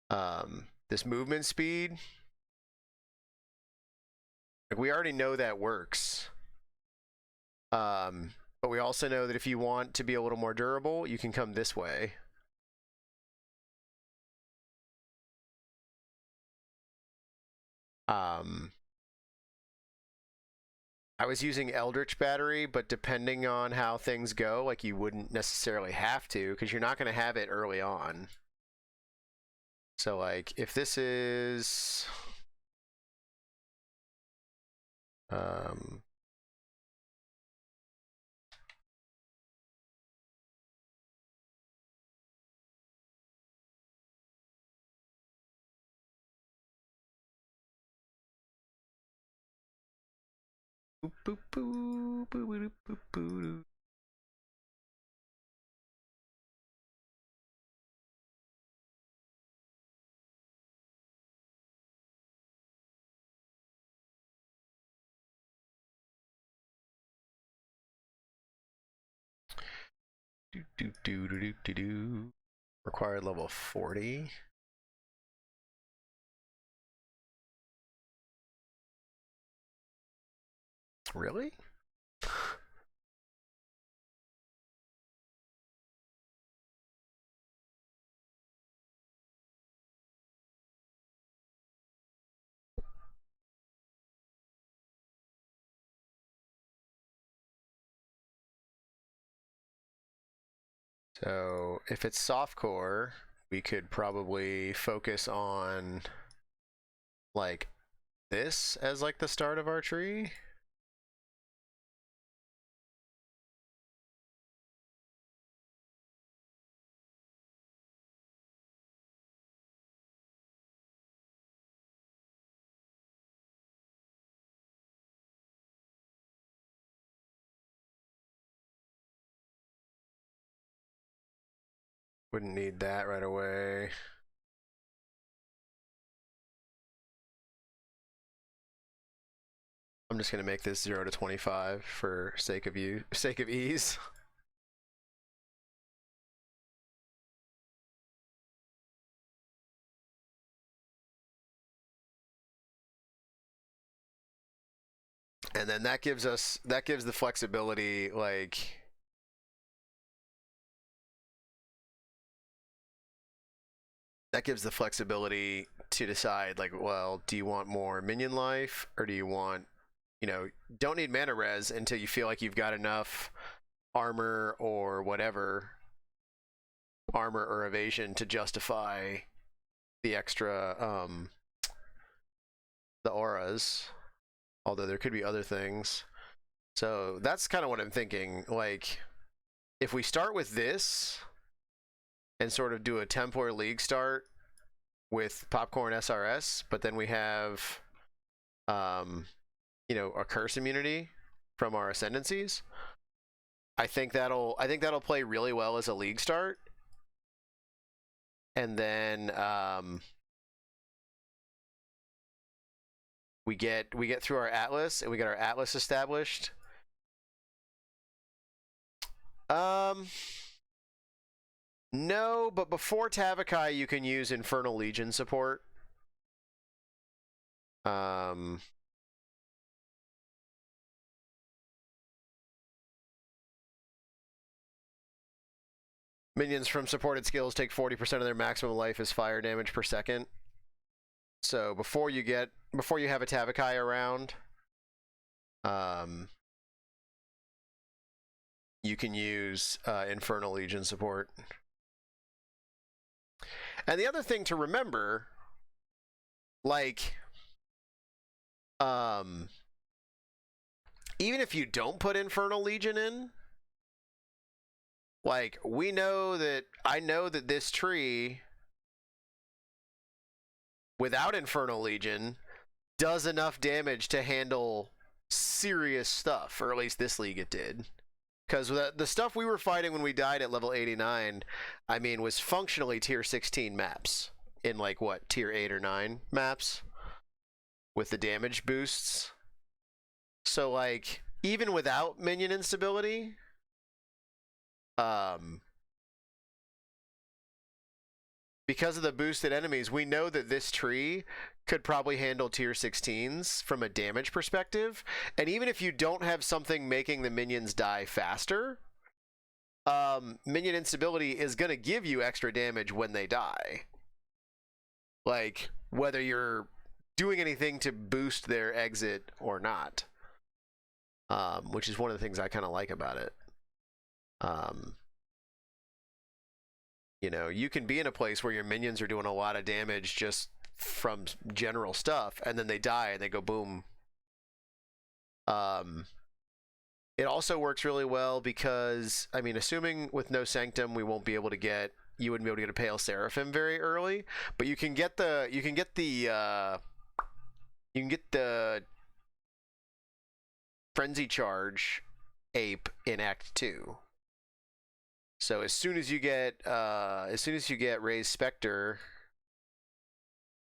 this movement speed. Like, we already know that works. But we also know that if you want to be a little more durable, you can come this way. I was using Eldritch Battery, but depending on how things go, like, you wouldn't necessarily have to, because you're not going to have it early on. So, like, if this is... boop, boop, boop, boop, boop, boop, boop. Do, do, do, do, do, do, do. Required level 40. Really? So if it's softcore, we could probably focus on like this as like the start of our tree. Wouldn't need that right away. I'm just gonna make this 0 to 25 for sake of ease. And then that gives the flexibility, like, that gives the flexibility to decide, like, well, do you want more minion life, or do you want, you know, don't need mana res until you feel like you've got enough armor or whatever, armor or evasion to justify the extra, the auras, although there could be other things. So that's kind of what I'm thinking. Like, if we start with this and sort of do a Templar League start with Popcorn SRS, but then we have, you know, a curse immunity from our ascendancies, I think that'll play really well as a league start. And then we get through our Atlas, and we get our Atlas established. No, but before Tavakai, you can use Infernal Legion support. Minions from supported skills take 40% of their maximum life as fire damage per second. So before you have a Tavakai around, you can use Infernal Legion support. And the other thing to remember, like, even if you don't put Infernal Legion in, like, I know that this tree without Infernal Legion does enough damage to handle serious stuff, or at least this league it did. Because the stuff we were fighting when we died at level 89, I mean, was functionally tier 16 maps in, like, what, tier 8 or 9 maps with the damage boosts. So, like, even without minion instability, because of the boosted enemies, we know that this tree could probably handle tier 16s from a damage perspective. And even if you don't have something making the minions die faster, minion instability is going to give you extra damage when they die. Like, whether you're doing anything to boost their exit or not. Which is one of the things I kind of like about it. You know, you can be in a place where your minions are doing a lot of damage just from general stuff, and then they die and they go boom. It also works really well because, I mean, assuming with no Sanctum, we won't be able to get, you wouldn't be able to get a Pale Seraphim very early, but you can get the Frenzy Charge ape in Act 2. So as soon as you get Raised Spectre,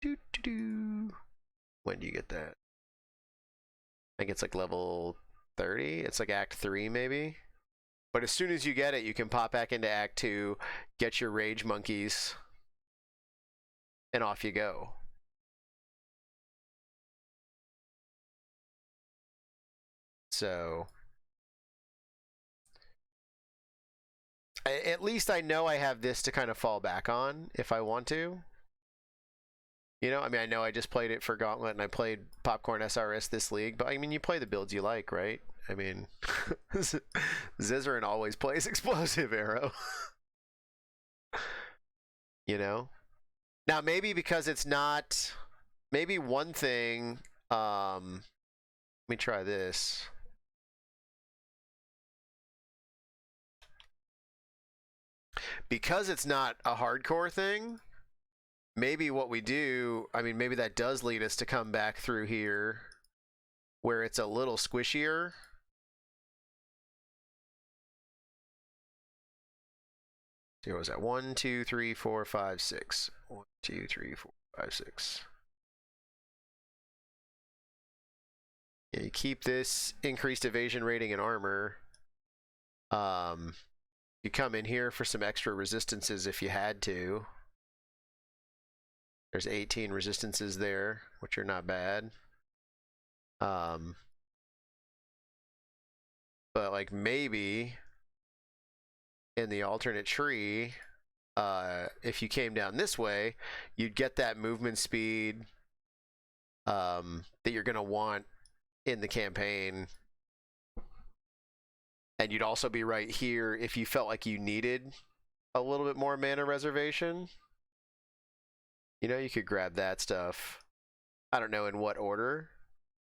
when do you get that? I think it's like level 30. It's like Act 3 maybe. But as soon as you get it, you can pop back into Act 2, get your Rage Monkeys, and off you go. So at least I know I have this to kind of fall back on if I want to. You know, I mean, I know I just played it for Gauntlet and I played Popcorn SRS this league, but I mean, you play the builds you like, right? I mean, Zizaran always plays Explosive Arrow. You know? Now, maybe because it's not... Maybe one thing... let me try this. Because it's not a hardcore thing, maybe what we do, I mean, maybe that does lead us to come back through here where it's a little squishier. So what was that? 1, 2, 3, 4, 5, 6. 1, 2, 3, 4, 5, 6. Yeah, you keep this increased evasion rating and armor. You come in here for some extra resistances if you had to. There's 18 resistances there, which are not bad. But like maybe in the alternate tree, if you came down this way, you'd get that movement speed that you're going to want in the campaign. And you'd also be right here if you felt like you needed a little bit more mana reservation. You know, you could grab that stuff. I don't know in what order,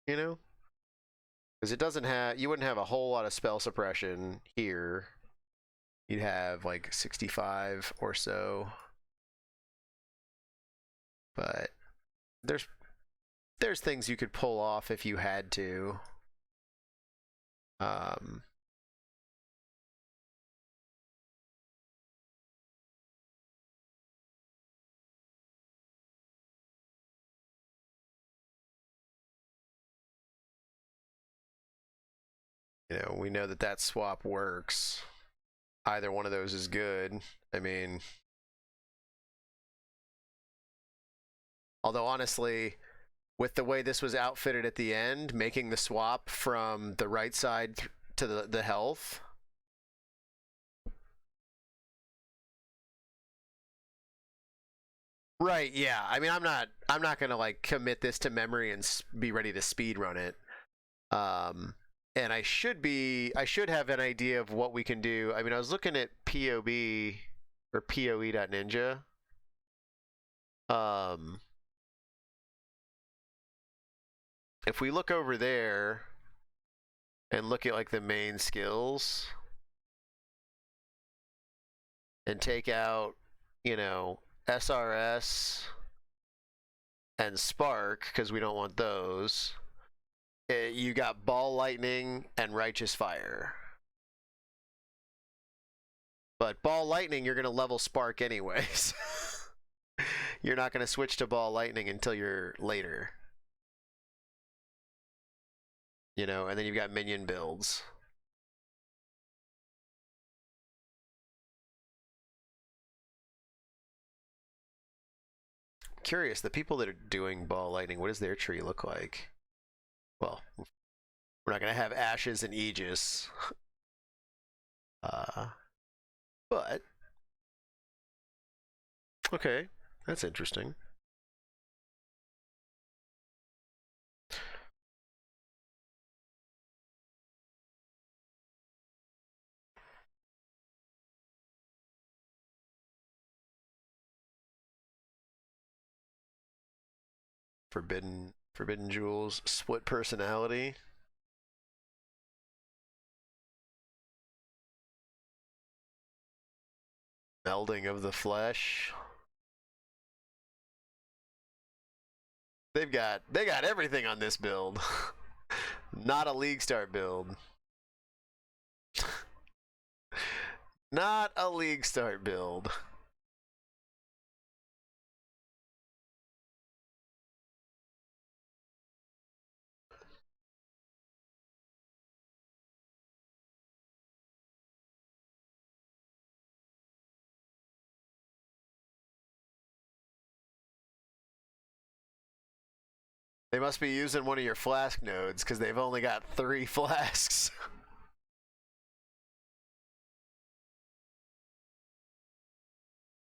you know? Because it doesn't have, you wouldn't have a whole lot of spell suppression here. You'd have like 65 or so. But there's things you could pull off if you had to. You know, we know that that swap works. Either one of those is good. I mean, although honestly, with the way this was outfitted at the end, making the swap from the right side to the health. Right, yeah. I mean, I'm not gonna like commit this to memory and be ready to speed run it. And I should have an idea of what we can do. I mean, I was looking at POB or POE.ninja. If we look over there and look at like the main skills and take out, you know, SRS and Spark, because we don't want those, you got Ball Lightning and Righteous Fire. But Ball Lightning, you're going to level Spark anyways. You're not going to switch to Ball Lightning until you're later. You know, and then you've got minion builds. curious, the people that are doing ball lightning, what does their tree look like? Well, we're not going to have Ashes and Aegis. But, okay, that's interesting. Forbidden Jewels, split personality. Melding of the flesh. They got everything on this build. Not a League Start build. Not a League Start build. They must be using one of your flask nodes because they've only got 3 flasks.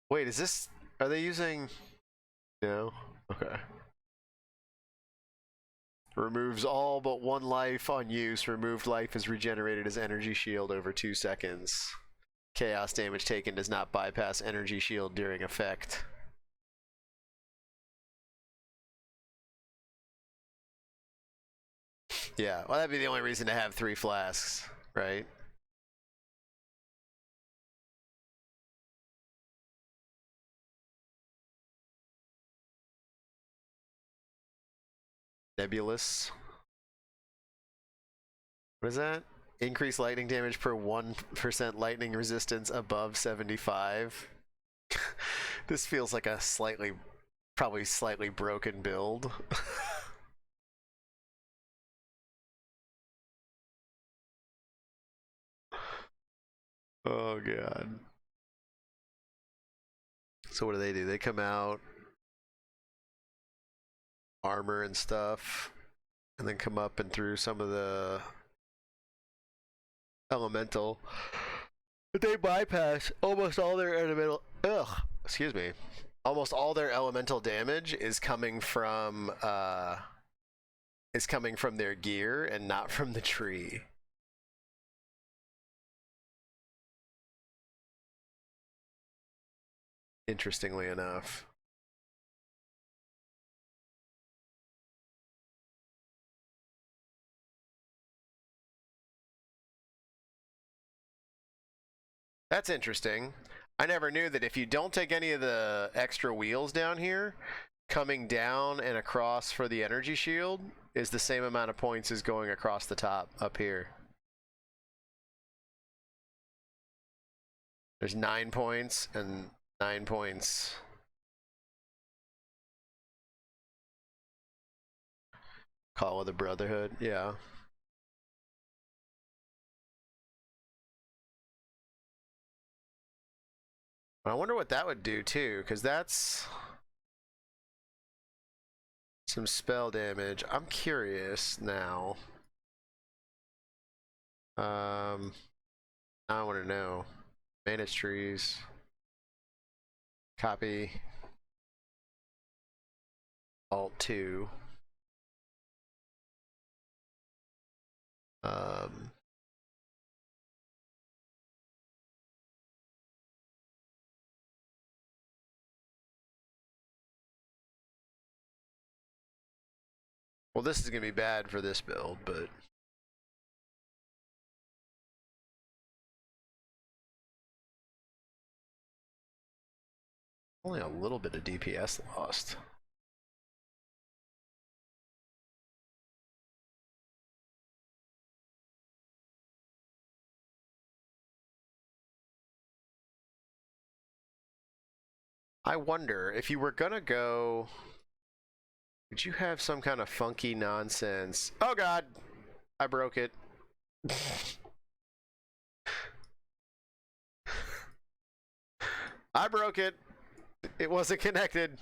Wait, is this... Are they using... No? Okay. Removes all but 1 life on use. Removed life is regenerated as energy shield over 2 seconds. Chaos damage taken does not bypass energy shield during effect. Yeah, well, that'd be the only reason to have 3 flasks, right? Nebulous. What is that? Increase lightning damage per 1% lightning resistance above 75. This feels like a probably slightly broken build. Oh god. So what do? They come out, armor and stuff, and then come up and through some of the elemental. But they bypass almost all their elemental. Excuse me. Almost all their elemental damage is coming from their gear and not from the tree. Interestingly enough. That's interesting. I never knew that if you don't take any of the extra wheels down here, coming down and across for the energy shield is the same amount of points as going across the top up here. There's 9 points and 9 points. Call of the Brotherhood, yeah. I wonder what that would do too, because that's some spell damage. I'm curious now. I want to know. Manage trees. Copy. Alt 2. Well, this is going to be bad for this build, but... Only a little bit of DPS lost. I wonder, if you were gonna go... Would you have some kind of funky nonsense? Oh god! I broke it. I broke it. It wasn't connected.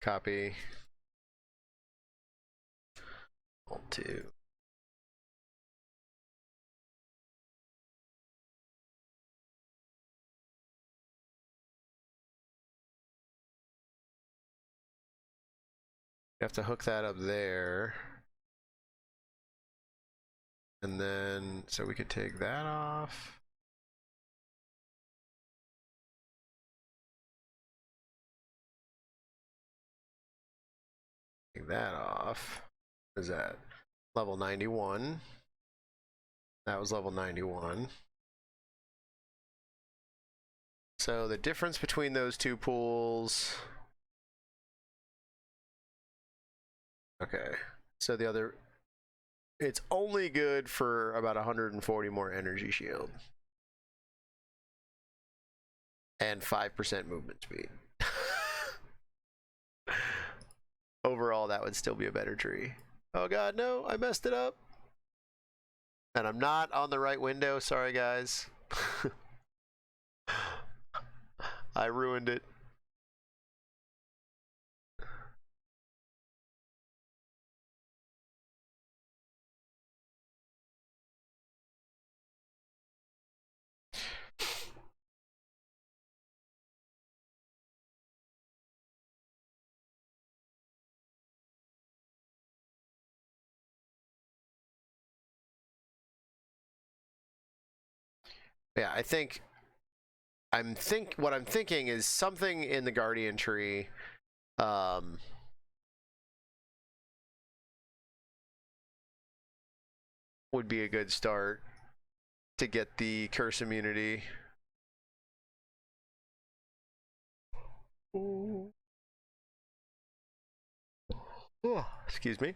Copy. Alt-2. You have to hook that up there. And then, so we could take that off. Take that off. What is that? Level 91. That was level 91. So the difference between those two pools. Okay. So the other, it's only good for about 140 more energy shield. And 5% movement speed. Overall, that would still be a better tree. Oh god, no, I messed it up. And I'm not on the right window, sorry guys. I ruined it. Yeah, I think what I'm thinking is something in the Guardian tree would be a good start to get the curse immunity. Ooh. Oh, excuse me.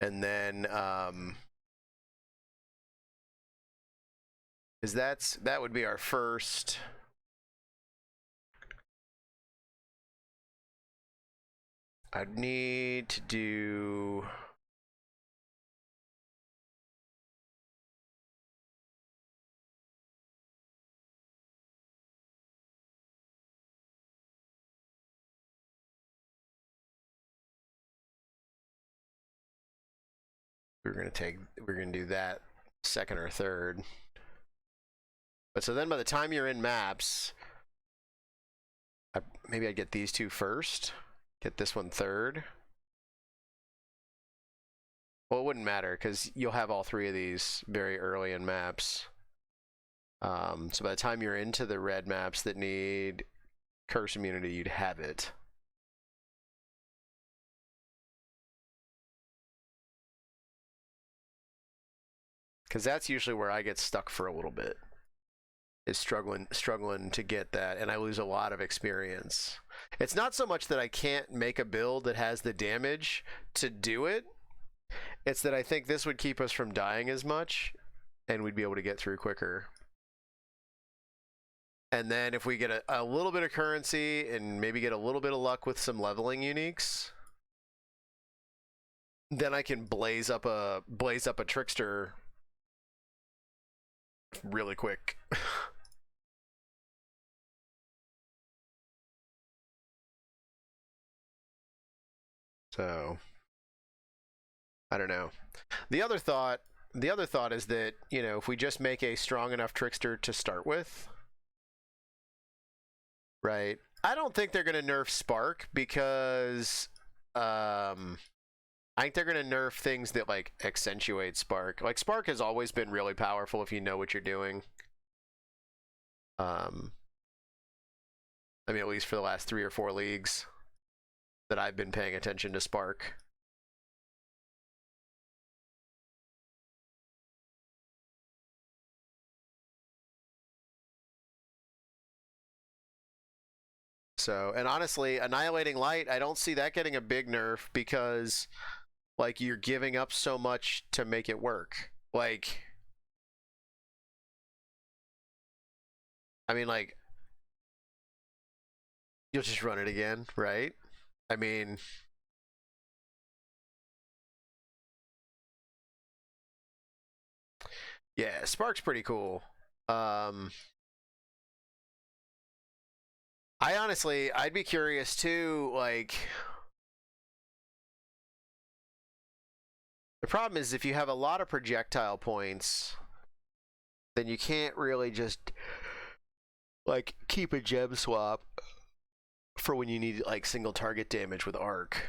And then that would be our first. I'd need to do. We're gonna do that second or third. But so then by the time you're in maps, maybe I'd get these two first, get this one third. Well, it wouldn't matter because you'll have all three of these very early in maps. So by the time you're into the red maps that need curse immunity, you'd have it. Because that's usually where I get stuck for a little bit, is struggling to get that, and I lose a lot of experience. It's not so much that I can't make a build that has the damage to do it, it's that I think this would keep us from dying as much, and we'd be able to get through quicker. And then if we get a little bit of currency and maybe get a little bit of luck with some leveling uniques, then I can blaze up a trickster really quick. So I don't know. The other thought is that, you know, if we just make a strong enough trickster to start with, right? I don't think they're going to nerf Spark because I think they're going to nerf things that like accentuate Spark. Like Spark has always been really powerful if you know what you're doing. I mean, at least for the last 3 or 4 leagues that I've been paying attention to Spark. So, and honestly, Annihilating Light, I don't see that getting a big nerf because, like, you're giving up so much to make it work. Like, I mean, like, you'll just run it again, right? I mean, yeah, Spark's pretty cool. I honestly, I'd be curious too, like, the problem is if you have a lot of projectile points, then you can't really just, like, keep a gem swap for when you need, like, single target damage with arc.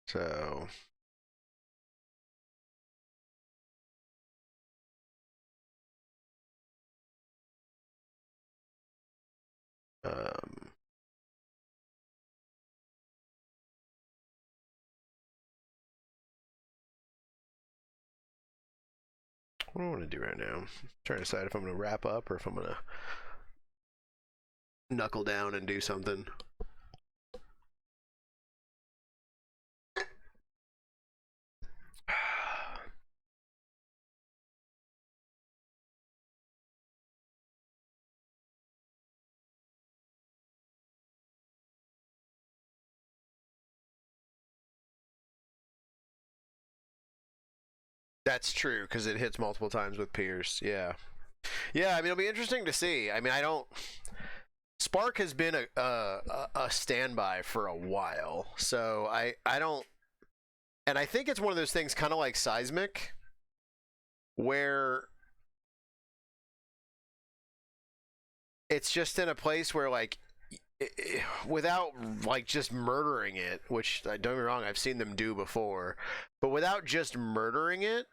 So what do I want to do right now? I'm trying to decide if I'm going to wrap up or if I'm going to knuckle down and do something. That's true because it hits multiple times with Pierce. Yeah, yeah. I mean, it'll be interesting to see. I mean, I don't. Spark has been a standby for a while, so I don't. And I think it's one of those things, kind of like Seismic, where it's just in a place where, like, without, like, just murdering it, which, don't get me wrong, I've seen them do before, but without just murdering it,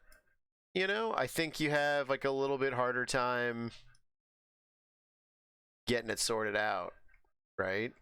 you know, I think you have, like, a little bit harder time getting it sorted out, right?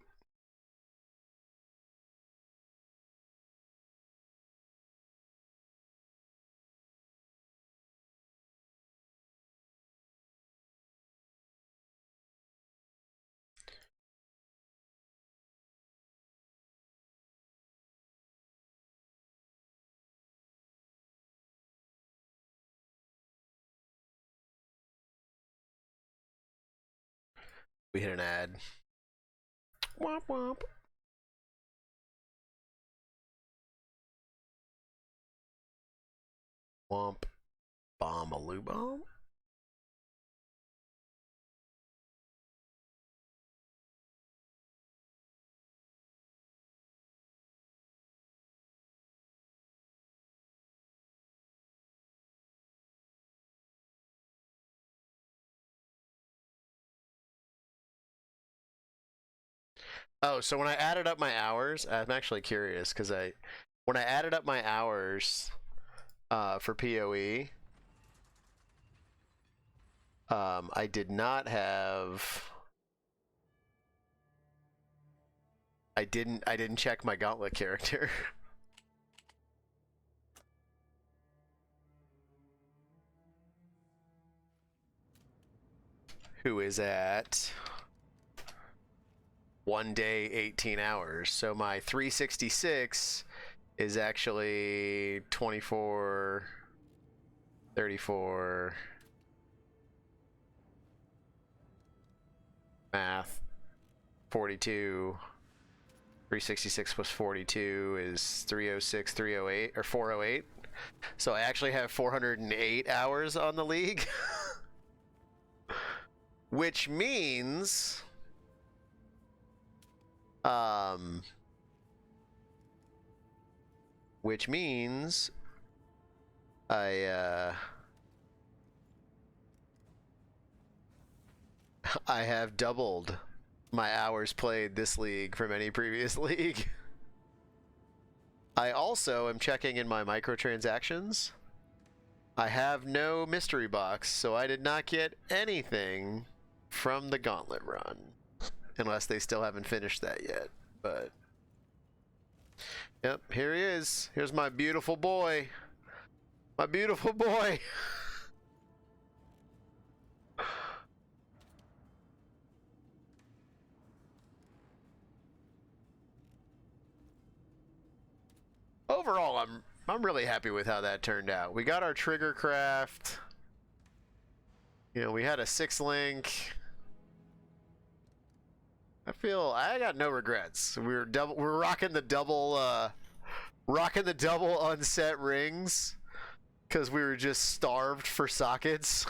We hit an ad. Womp womp. Womp. Bomb a loo bomb. Oh, so when I added up my hours, I'm actually curious because when I added up my hours for PoE, I did not have. I didn't check my Gauntlet character. Who is at 1 day 18 hours. So my 366 is actually 24 34 math 42. 366 plus 42 is 306, 308, or 408. So I actually have 408 hours on the league. Which means I I have doubled my hours played this league from any previous league. I also am checking in my microtransactions. I have no mystery box, so I did not get anything from the Gauntlet run. Unless they still haven't finished that yet. But yep, here he is. Here's my beautiful boy. My beautiful boy. Overall, I'm really happy with how that turned out. We got our trigger craft. You know, we had a 6-link. I got no regrets. We're rocking the double rocking the double unset rings because we were just starved for sockets.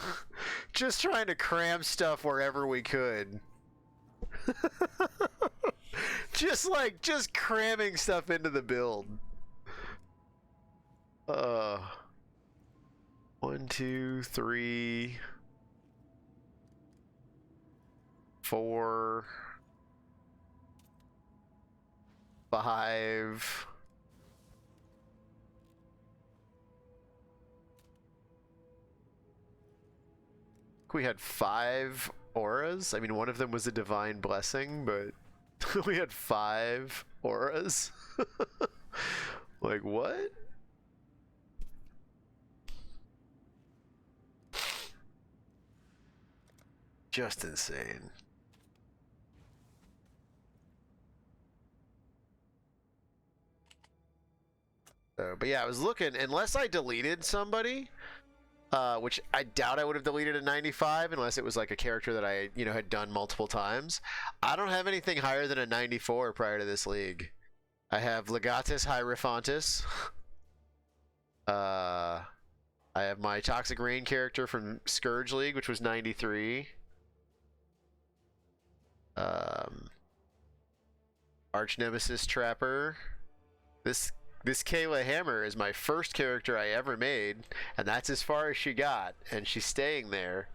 Just trying to cram stuff wherever we could. just cramming stuff into the build. 1, 2, 3, 4, 5. We had 5 auras. I mean, one of them was a divine blessing, but we had 5 auras. Like, what? Just insane. So, but yeah, I was looking, unless I deleted somebody, which I doubt I would have deleted a 95 unless it was like a character that I, had done multiple times. I don't have anything higher than a 94 prior to this league. I have Legatus Hierophantus. I have my Toxic Rain character from Scourge League, which was 93. Arch Nemesis Trapper. This Kayla Hammer is my first character I ever made, and that's as far as she got, and she's staying there.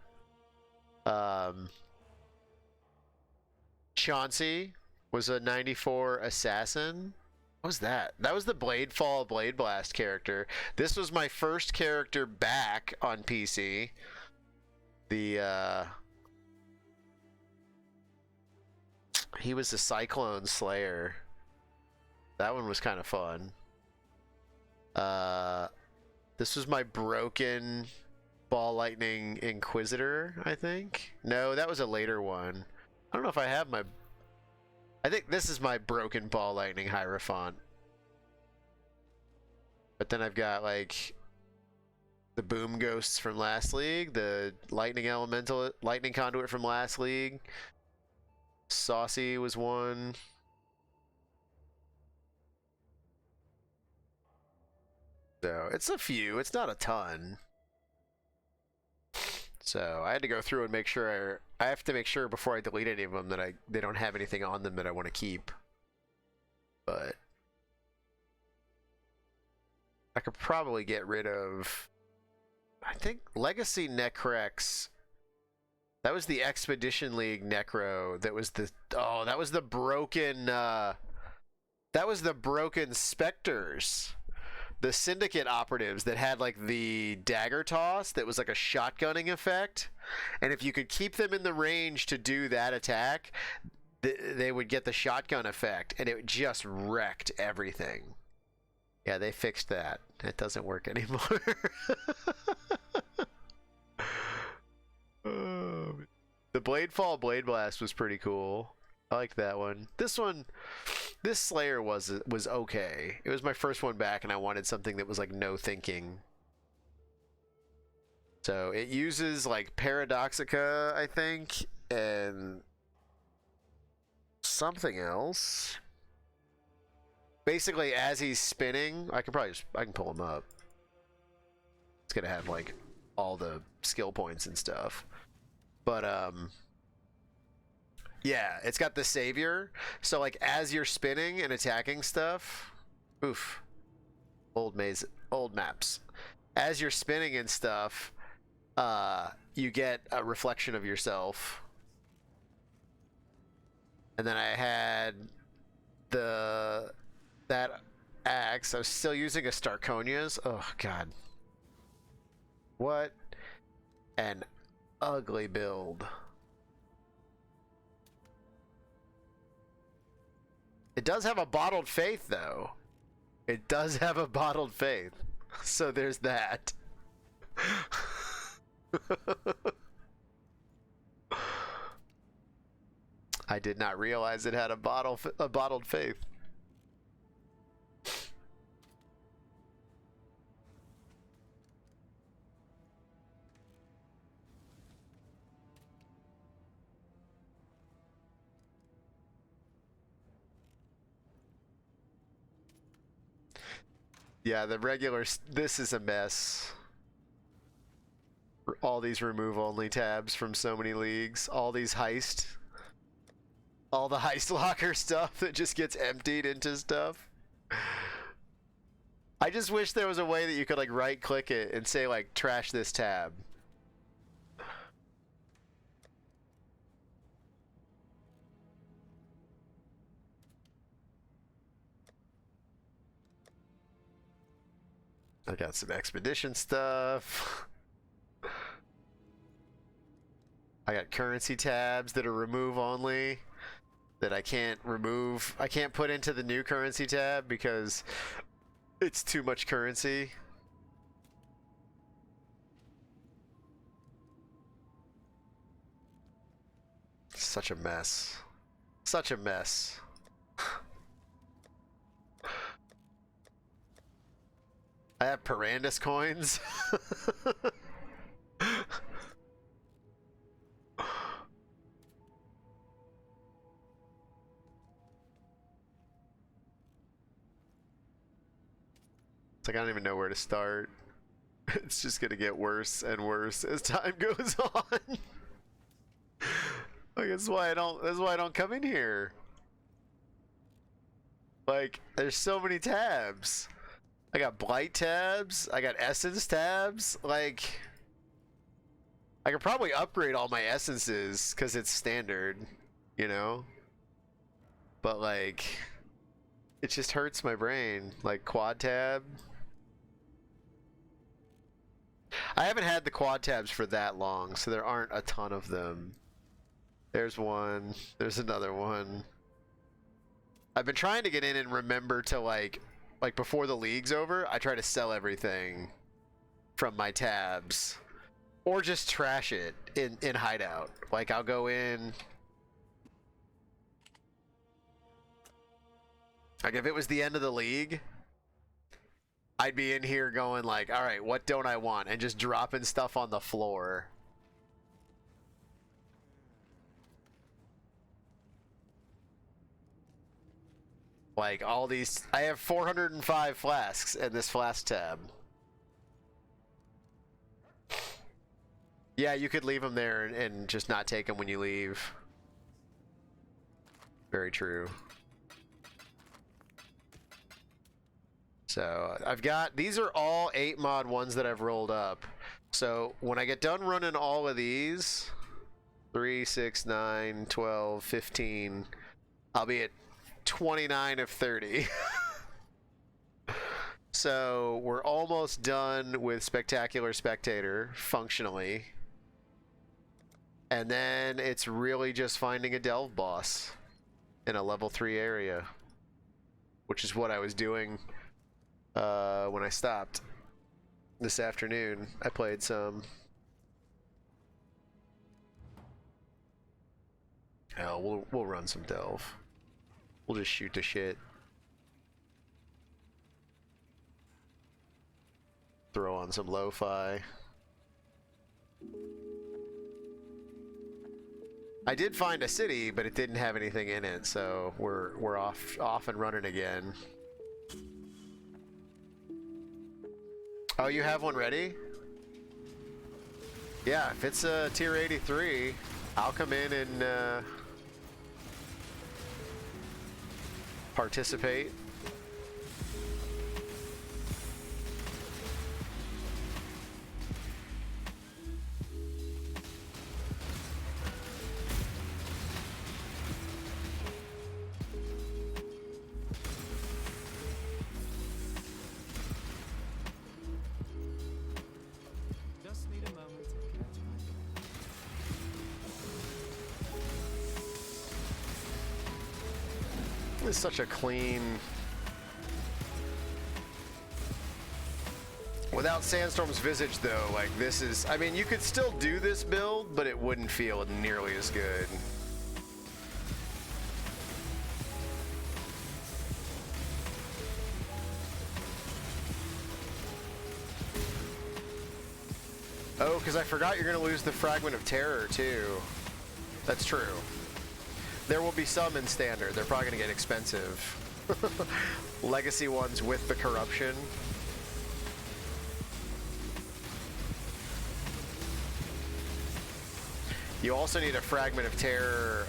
Chauncey was a 94 assassin. What was that? That was the Bladefall Blade Blast character. This was my first character back on PC. He was a Cyclone Slayer. That one was kind of fun. This was my broken Ball Lightning Inquisitor, I think. No, that was a later one. I don't know if I have my... I think this is my broken Ball Lightning Hierophant. But then I've got, like, the Boom Ghosts from last league, the Lightning Elemental, Lightning Conduit from last league. Saucy was one. So it's a few. It's not a ton. So I had to go through and make sure. I have to make sure before I delete any of them that they don't have anything on them that I want to keep. But I could probably get rid of. I think Legacy Necrex. That was the Expedition League Necro. That was the that was the broken. That was the broken Spectres. The Syndicate operatives that had like the dagger toss that was like a shotgunning effect, and if you could keep them in the range to do that attack, they would get the shotgun effect, and it just wrecked everything. Yeah, they fixed that. It doesn't work anymore. The Bladefall Blade Blast was pretty cool. I like that one. This Slayer was okay. It was my first one back, and I wanted something that was like no thinking. So it uses like Paradoxica, I think, and something else. Basically, as he's spinning, I can pull him up. It's gonna have like all the skill points and stuff, but yeah, it's got the Savior. So like as you're spinning and attacking stuff, oof, old maps. As you're spinning and stuff, you get a reflection of yourself. And then I had that axe. I was still using a Starconia's. Oh god, what an ugly build. It does have a Bottled Faith, though. It does have a Bottled Faith. So there's that. I did not realize it had a Bottled Faith. Yeah, the regular. This is a mess. All these remove only tabs from so many leagues. All these heist. All the heist locker stuff that just gets emptied into stuff. I just wish there was a way that you could like right click it and say like trash this tab. I got some expedition stuff. I got currency tabs that are remove only that I can't remove. I can't put into the new currency tab because it's too much currency. Such a mess. Such a mess. I have Parandus coins. It's like I don't even know where to start. It's just gonna get worse and worse as time goes on. Like that's why I don't come in here. Like there's so many tabs. I got blight tabs, I got essence tabs, like I could probably upgrade all my essences because it's standard, you know? But like it just hurts my brain. Like quad tab. I haven't had the quad tabs for that long, so there aren't a ton of them. There's one, there's another one. I've been trying to get in and remember to like before the league's over, I try to sell everything from my tabs or just trash it in hideout. Like I'll go in, like if it was the end of the league, I'd be in here going like, all right, what don't I want? And just dropping stuff on the floor. Like all these, I have 405 flasks in this flask tab. Yeah, you could leave them there and just not take them when you leave. Very true. So I've got, these are all 8 mod ones that I've rolled up. So when I get done running all of these, 3, 6, 9, 12, 15, I'll be at 29 of 30. So we're almost done with Spectacular Spectator functionally. And then it's really just finding a delve boss in a level 3 area, which is what I was doing when I stopped this afternoon. I played some. Hell, we'll run some delve. We'll just shoot the shit. Throw on some lo-fi. I did find a city, but it didn't have anything in it, so we're off and running again. Oh, you have one ready? Yeah, if it's a tier 83, I'll come in and participate. Just need a moment to catch my breath. It's such a clean. Without Sandstorm's Visage though, like this is, I mean, you could still do this build, but it wouldn't feel nearly as good. Oh, because I forgot you're going to lose the Fragment of Terror too. That's true. There will be some in Standard. They're probably going to get expensive. Legacy ones with the corruption. You also need a Fragment of Terror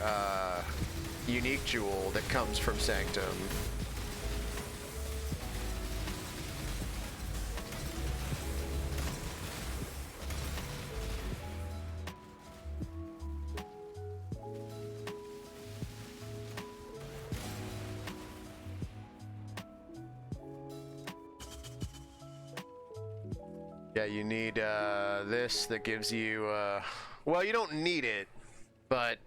unique jewel that comes from Sanctum. Yeah, you need this that gives you, well, you don't need it, but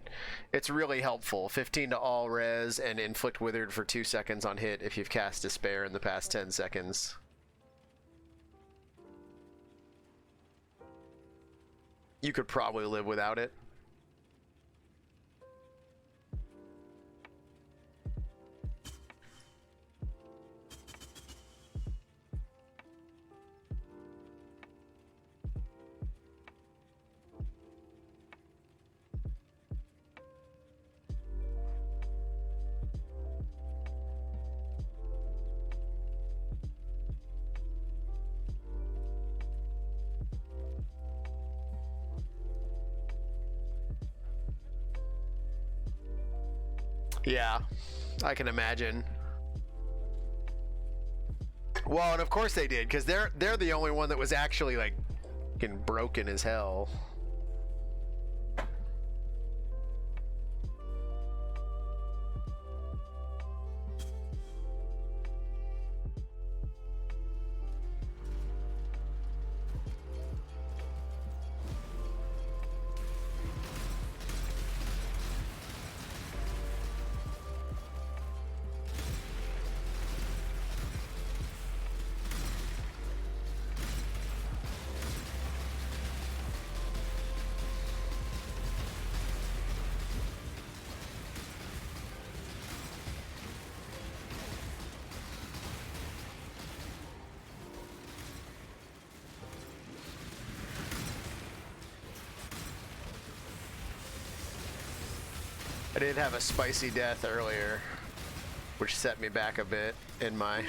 it's really helpful. 15 to all res and inflict withered for 2 seconds on hit if you've cast Despair in the past 10 seconds. You could probably live without it. Yeah, I can imagine. Well, and of course they did, because they're the only one that was actually like fucking broken as hell. I did have a spicy death earlier, which set me back a bit in my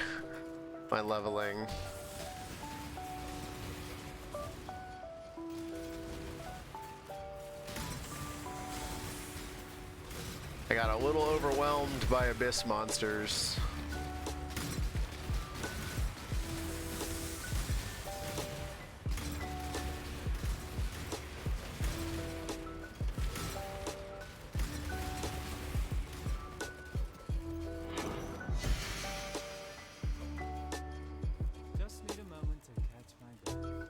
leveling. I got a little overwhelmed by abyss monsters. Just need a moment to catch my breath.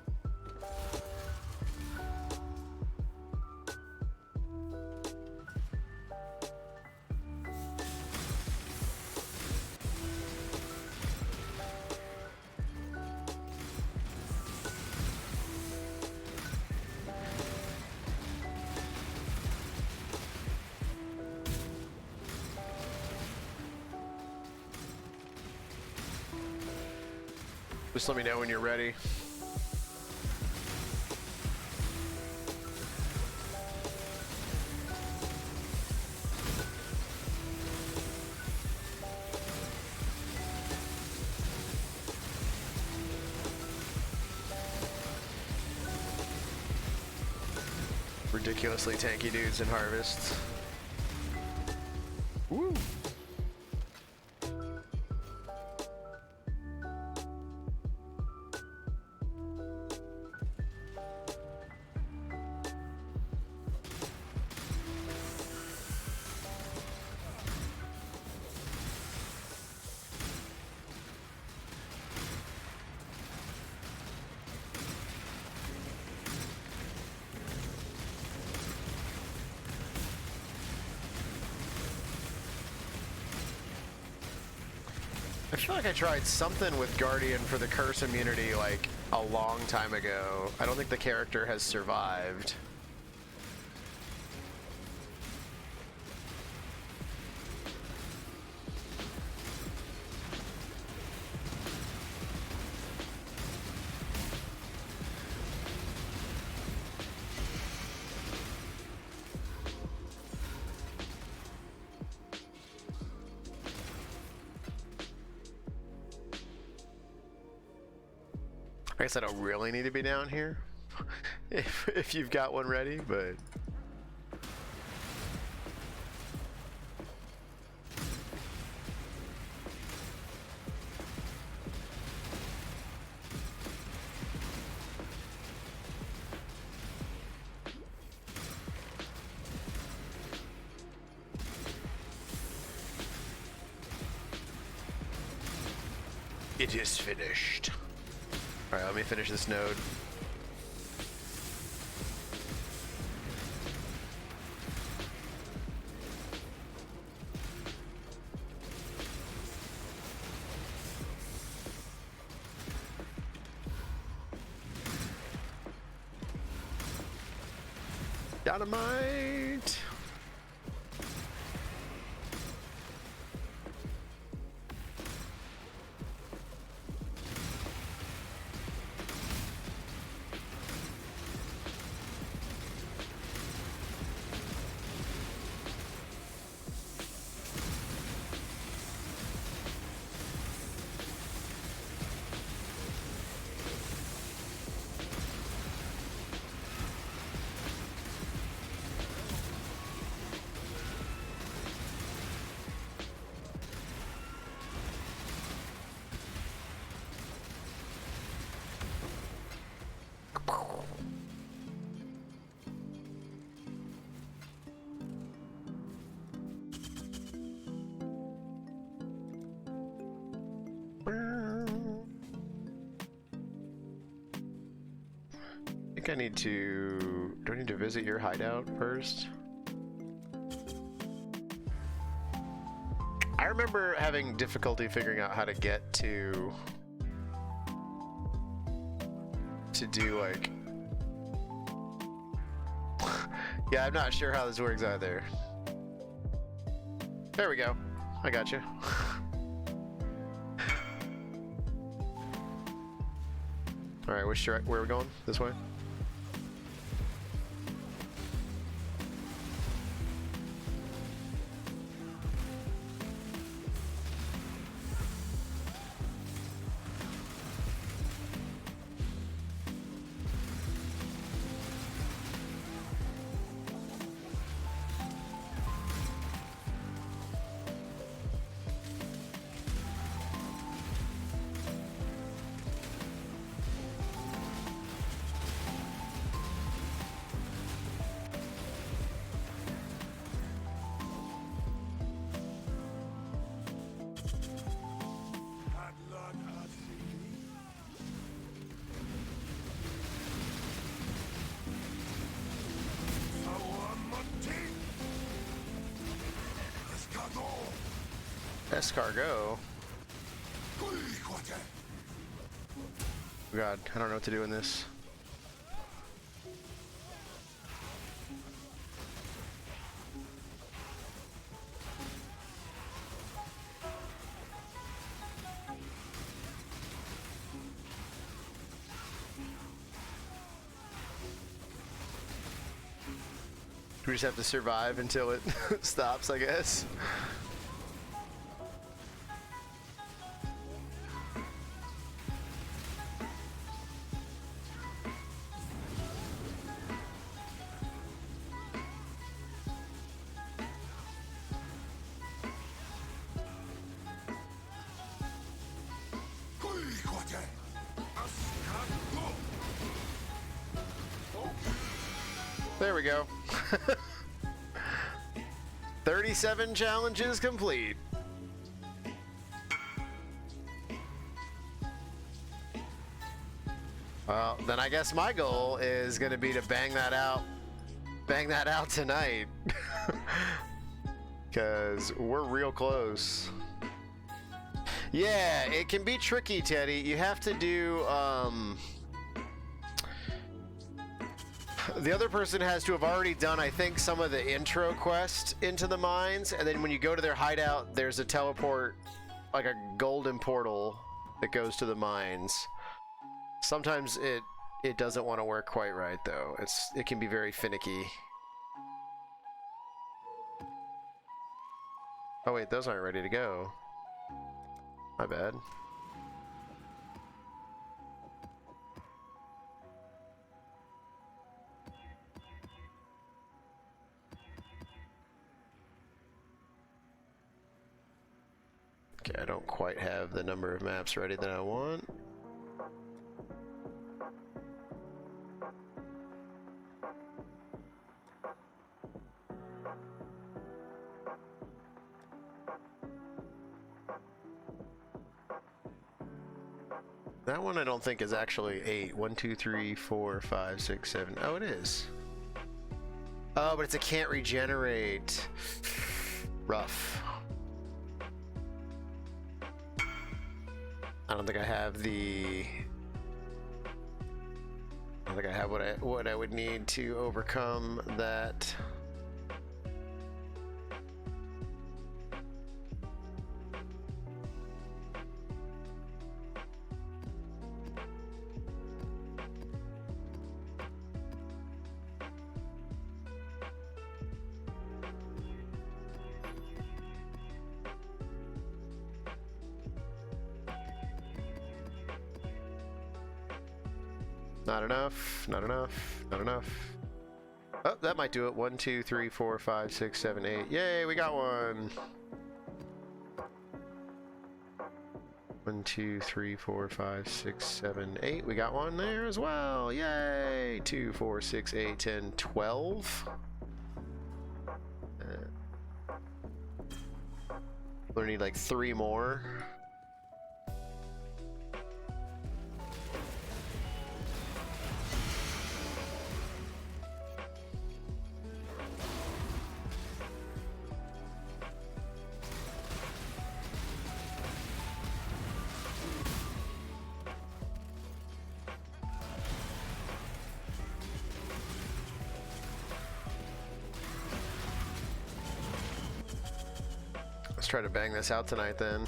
Just let me know when you're ready. Ridiculously tanky dudes in Harvest. Woo! I feel like I tried something with Guardian for the curse immunity like a long time ago. I don't think the character has survived. I guess I don't really need to be down here if you've got one ready, but It is finished. Alright, let me finish this node. Dynamite! I think I need to... Do I need to visit your hideout first? I remember having difficulty figuring out how to get to do like... Yeah, I'm not sure how this works either. There we go. I got you. Alright, which direct? Where are we going? This way? Escargot. Oh God, I don't know what to do in this. We just have to survive until it stops, I guess. There we go. 37 challenges complete. Well, then I guess my goal is going to be to bang that out tonight. Because we're real close. Yeah, it can be tricky, Teddy. You have to do, the other person has to have already done, I think, some of the intro quest into the mines, and then when you go to their hideout, there's a teleport, like a golden portal that goes to the mines. Sometimes it doesn't want to work quite right, though. It can be very finicky. Oh wait, those aren't ready to go. My bad. Okay, I don't quite have the number of maps ready that I want. That one I don't think is actually 8. 1, 2, 3, 4, 5, 6, 7. Oh, it is. Oh, but it's a can't regenerate. Rough. I don't think I have the. I don't think I have what I would need to overcome that. Not enough, not enough, not enough. Oh, that might do it. 1, 2, 3, 4, 5, 6, 7, 8. Yay, we got one. 1, 2, 3, 4, 5, 6, 7, 8. We got one there as well. Yay! 2, 4, 6, 8, 10, 12. We'll need like 3 more. Let's try to bang this out tonight then.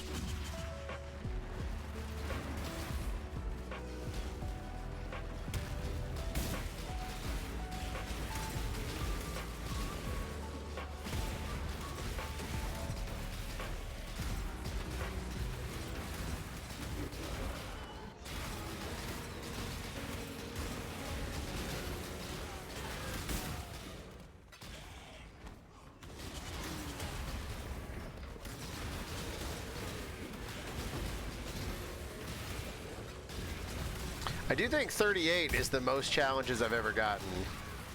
I do think 38 is the most challenges I've ever gotten,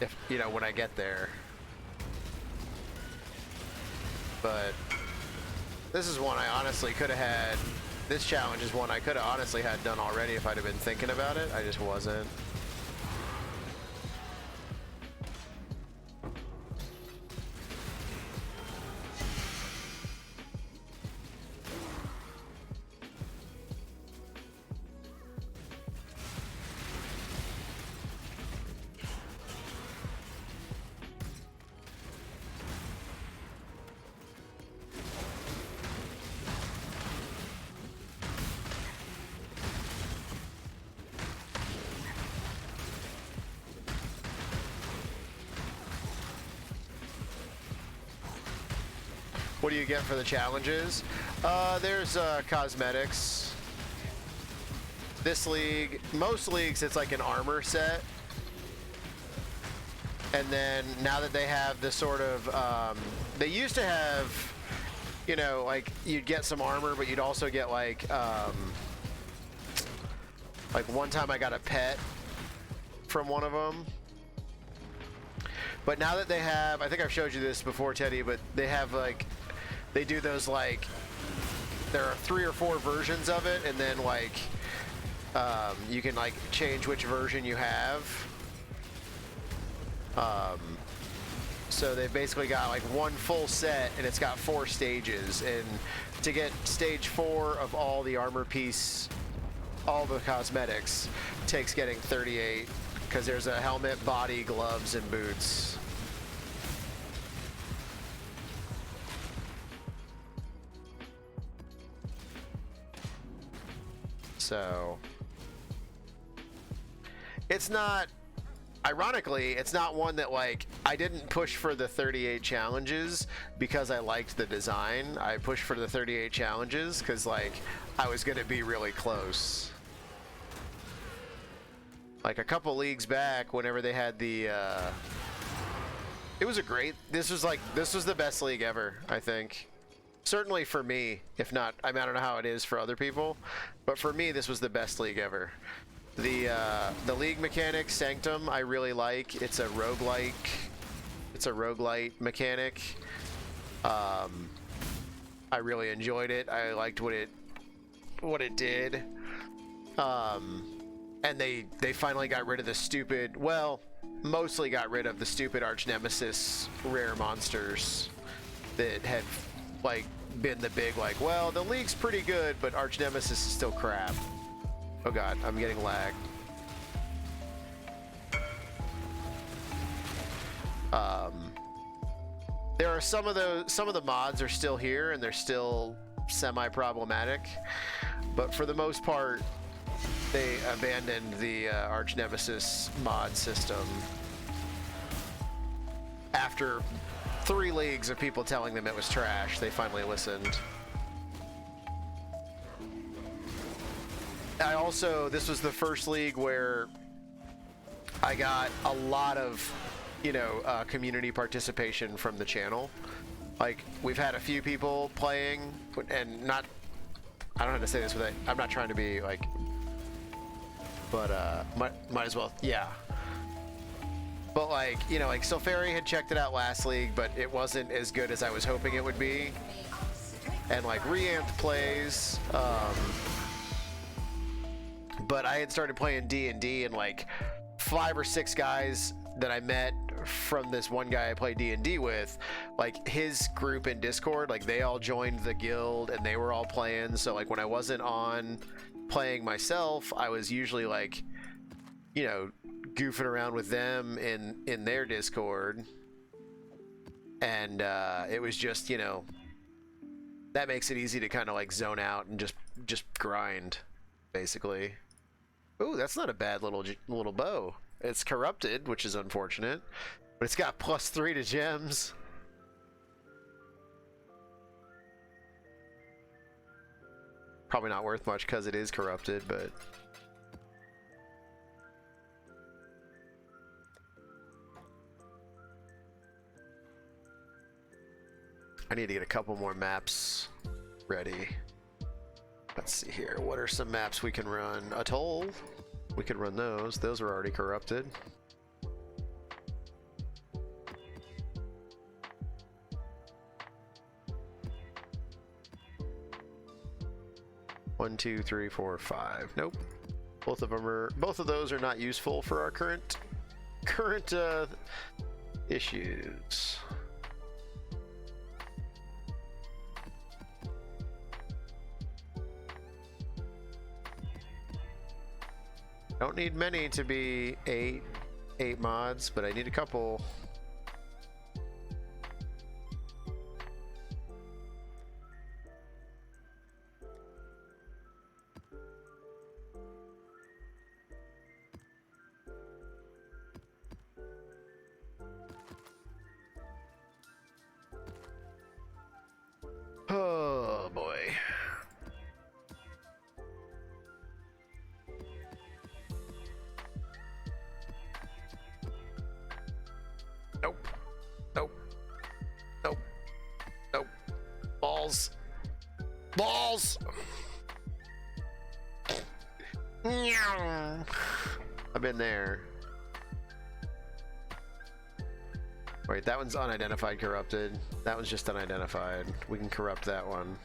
if you know, when I get there. But this is one I honestly could have had. This challenge is one I could have honestly had done already if I'd have been thinking about it. I just wasn't. What do you get for the challenges? There's cosmetics. This league, most leagues, it's like an armor set. And then now that they have this sort of, they used to have, you know, like you'd get some armor, but you'd also get like one time I got a pet from one of them. But now that they have, I think I've showed you this before, Teddy, but they have like, they do those like, there are 3 or 4 versions of it, and then like, you can like change which version you have. So they've basically got like one full set, and it's got 4 stages, and to get stage 4 of all the armor piece, all the cosmetics, takes getting 38, because there's a helmet, body, gloves, and boots. So it's not, ironically, it's not one that like, I didn't push for the 38 challenges because I liked the design. I pushed for the 38 challenges because like I was going to be really close. Like a couple leagues back, whenever they had the, it was a great, this was the best league ever, I think. Certainly for me, if not, I mean, I don't know how it is for other people, but for me, this was the best league ever. The league mechanic, Sanctum, I really like. It's a roguelike. It's a roguelite mechanic. I really enjoyed it. I liked what it did. And they finally got rid of the stupid, well, mostly got rid of the stupid arch nemesis rare monsters that had like been the big like, well, the league's pretty good, but arch nemesis is still crap. Oh god, I'm getting lag. There are some of the mods are still here and they're still semi-problematic, but for the most part they abandoned the arch nemesis mod system after 3 leagues of people telling them it was trash. They finally listened. This was the first league where I got a lot of, you know, community participation from the channel. Like, we've had a few people playing, and not, I don't know how to say this without, I'm not trying to be like, but might as well, yeah. But like, you know, like Sulfari had checked it out last league, but it wasn't as good as I was hoping it would be. And like reamped plays, but I had started playing D&D, and like 5 or 6 guys that I met from this one guy I play D&D with, like his group in Discord, like they all joined the guild and they were all playing. So like when I wasn't on playing myself, I was usually like, you know, goofing around with them in their Discord, and it was just, you know, that makes it easy to kind of like zone out and just grind, basically. Ooh, that's not a bad little bow. It's corrupted, which is unfortunate, but it's got +3 to gems. Probably not worth much because it is corrupted, but I need to get a couple more maps ready. Let's see here. What are some maps we can run? Atoll. We could run those. Those are already corrupted. One, two, three, four, 5. Nope. Both of those are not useful for our current issues. Don't need many to be 8 mods, but I need a couple. Oh boy. Nope. Nope. Nope. Nope. Balls. Balls! I've been there. Wait, that one's unidentified corrupted. That one's just unidentified. We can corrupt that one.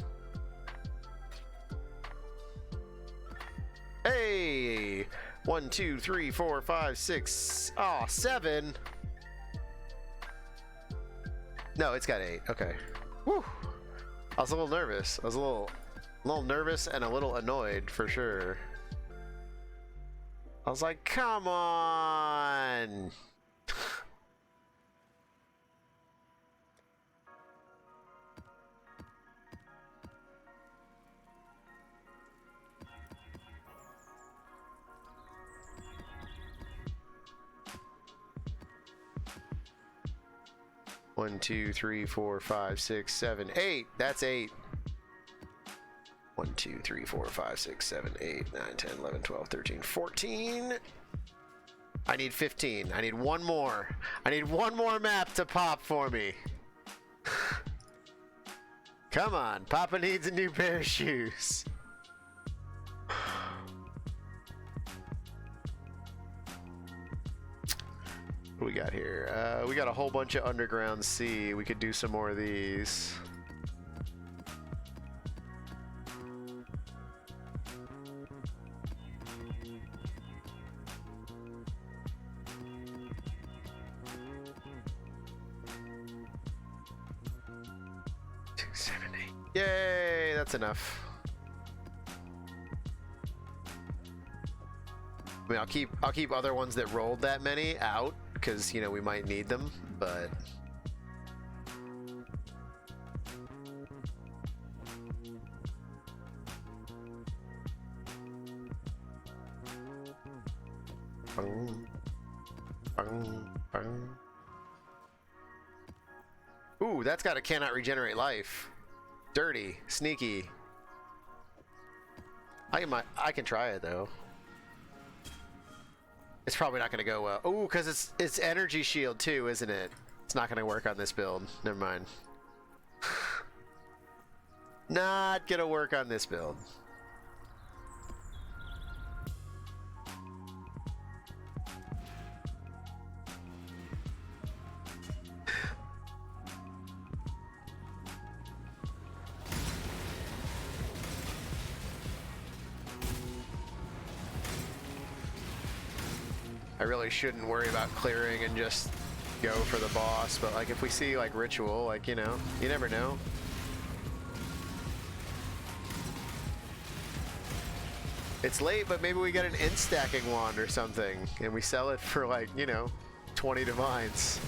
Hey! 1, 2, 3, 4, 5, 6. Oh, 7. No, it's got 8. Okay. Whew. I was a little nervous. I was a little nervous and a little annoyed for sure. I was like, come on. One, 2, 3, 4, 5, 6, 7, 8. That's 8. 1, 2, 3, 4, 5, 6, 7, 8, 9, 10, 11, 12, 13, 14. I need 15. I need one more. I need one more map to pop for me. Come on. Papa needs a new pair of shoes. What we got here? We got a whole bunch of underground sea. We could do some more of these. 270. Yay, that's enough. I mean, I'll keep other ones that rolled that many out because, you know, we might need them, but bang, bang, bang. Ooh, that's got a cannot regenerate life. Dirty, sneaky. I can try it though. It's probably not gonna go well. Ooh, because it's energy shield too, isn't it? It's not gonna work on this build. Never mind. Not gonna work on this build. I really shouldn't worry about clearing and just go for the boss, but like if we see like ritual, like, you know, you never know. It's late, but maybe we get an in-stacking wand or something, and we sell it for like, you know, 20 divines.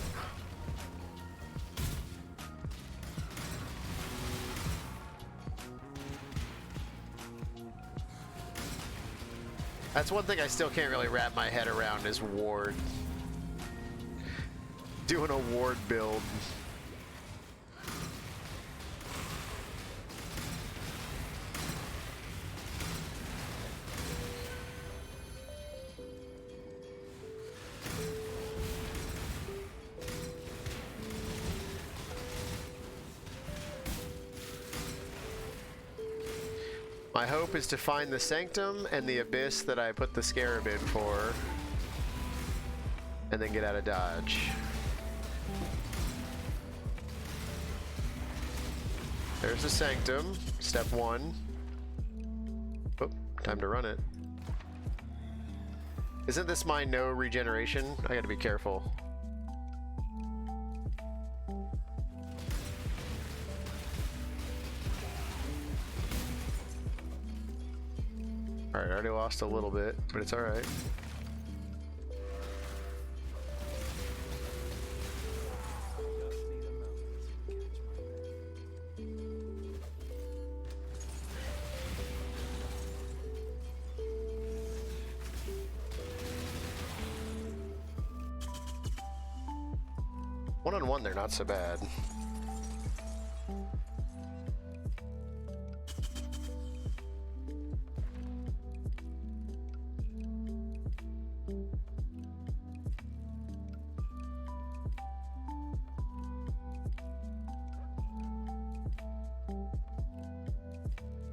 That's one thing I still can't really wrap my head around is ward. Doing a ward build. My hope is to find the sanctum and the abyss that I put the scarab in for, and then get out of dodge. There's the sanctum, step 1. Oh, time to run it. Isn't this my no regeneration? I gotta be careful. Alright, I already lost a little bit, but it's alright. One-on-one, they're not so bad.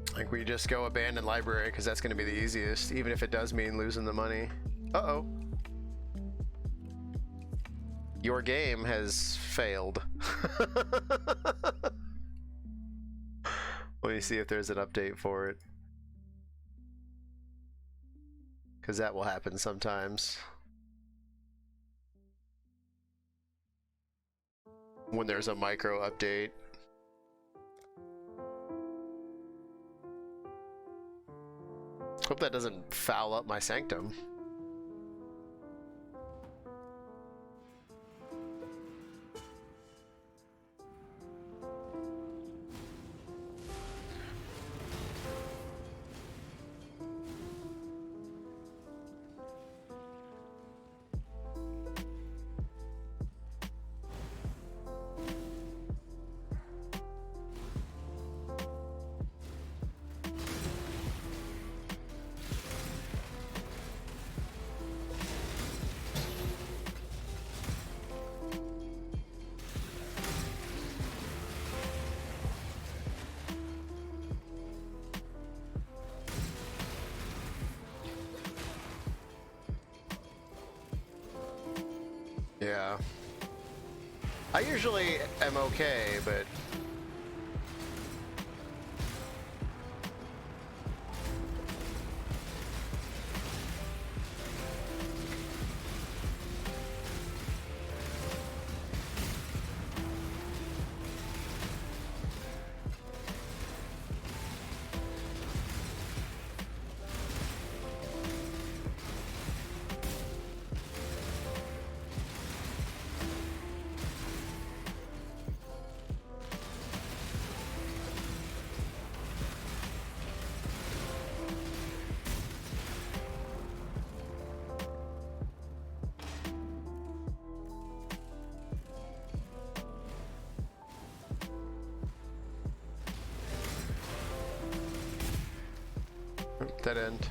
I think we just go abandon library because that's going to be the easiest, even if it does mean losing the money. Uh-oh. Your game has failed. Let me see if there's an update for it. Because that will happen sometimes. When there's a micro update. Hope that doesn't foul up my sanctum. Yeah. I usually am okay, but Dead end.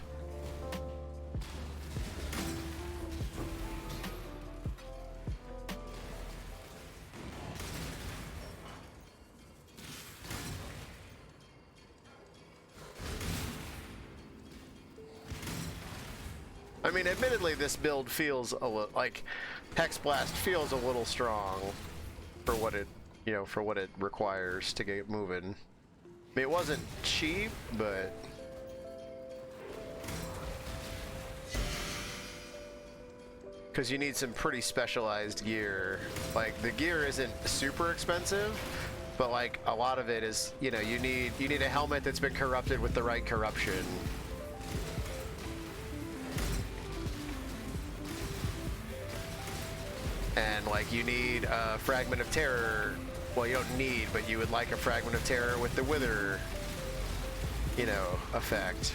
I mean, admittedly, this build feels a little like Hex Blast feels a little strong for what it, you know, for what it requires to get moving. I mean, it wasn't cheap, but because you need some pretty specialized gear. Like, the gear isn't super expensive, but like a lot of it is, you know, you need a helmet that's been corrupted with the right corruption. And like you need a Fragment of Terror. Well, you don't need, but you would like a Fragment of Terror with the Wither, you know, effect.